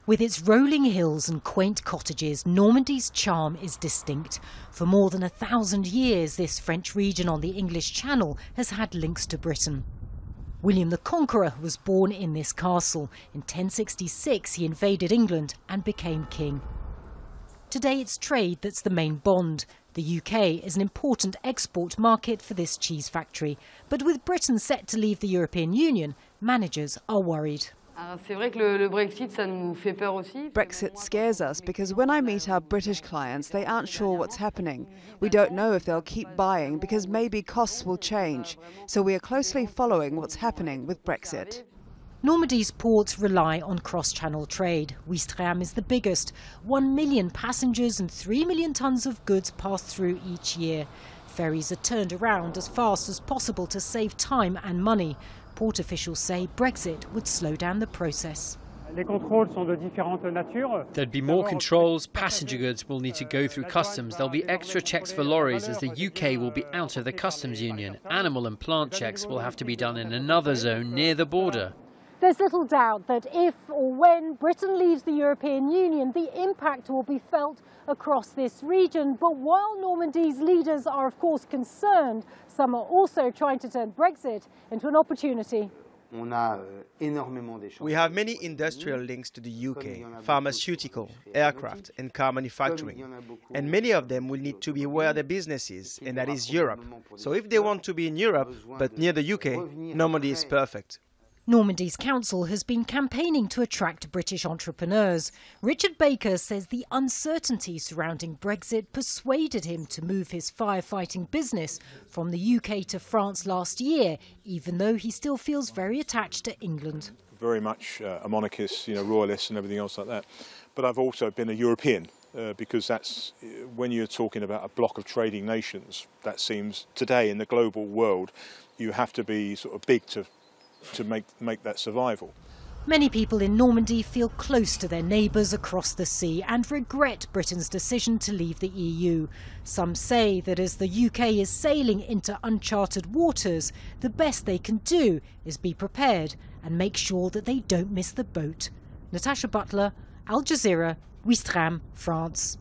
With its rolling hills and quaint cottages, Normandy's charm is distinct. For more than 1,000 years, this French region on the English Channel has had links to Britain. William the Conqueror was born in this castle. In 1066, he invaded England and became king. Today, it's trade that's the main bond. The UK is an important export market for this cheese factory. But with Britain set to leave the European Union, managers are worried. Brexit scares us because when I meet our British clients, they aren't sure what's happening. We don't know if they'll keep buying because maybe costs will change. So we are closely following what's happening with Brexit. Normandy's ports rely on cross-channel trade. Ouistreham is the biggest. 1 million passengers and 3 million tonnes of goods pass through each year. Ferries are turned around as fast as possible to save time and money. Port officials say Brexit would slow down the process. There'd be more controls, passenger goods will need to go through customs, there'll be extra checks for lorries as the UK will be out of the customs union. Animal and plant checks will have to be done in another zone near the border. There's little doubt that if or when Britain leaves the European Union, the impact will be felt across this region. But while Normandy's leaders are of course concerned, some are also trying to turn Brexit into an opportunity. We have many industrial links to the UK, pharmaceutical, aircraft and car manufacturing. And many of them will need to be where their business is, and that is Europe. So if they want to be in Europe, but near the UK, Normandy is perfect. Normandy's council has been campaigning to attract British entrepreneurs. Richard Baker says the uncertainty surrounding Brexit persuaded him to move his firefighting business from the UK to France last year, even though he still feels very attached to England. Very much a monarchist, royalist and everything else like that. But I've also been a European because that's when you're talking about a block of trading nations, that seems today in the global world, you have to be sort of big to make that survival. Many people in Normandy feel close to their neighbours across the sea and regret Britain's decision to leave the EU. Some say that as the UK is sailing into uncharted waters, the best they can do is be prepared and make sure that they don't miss the boat. Natacha, Butler, Al Jazeera, Ouistreham, France.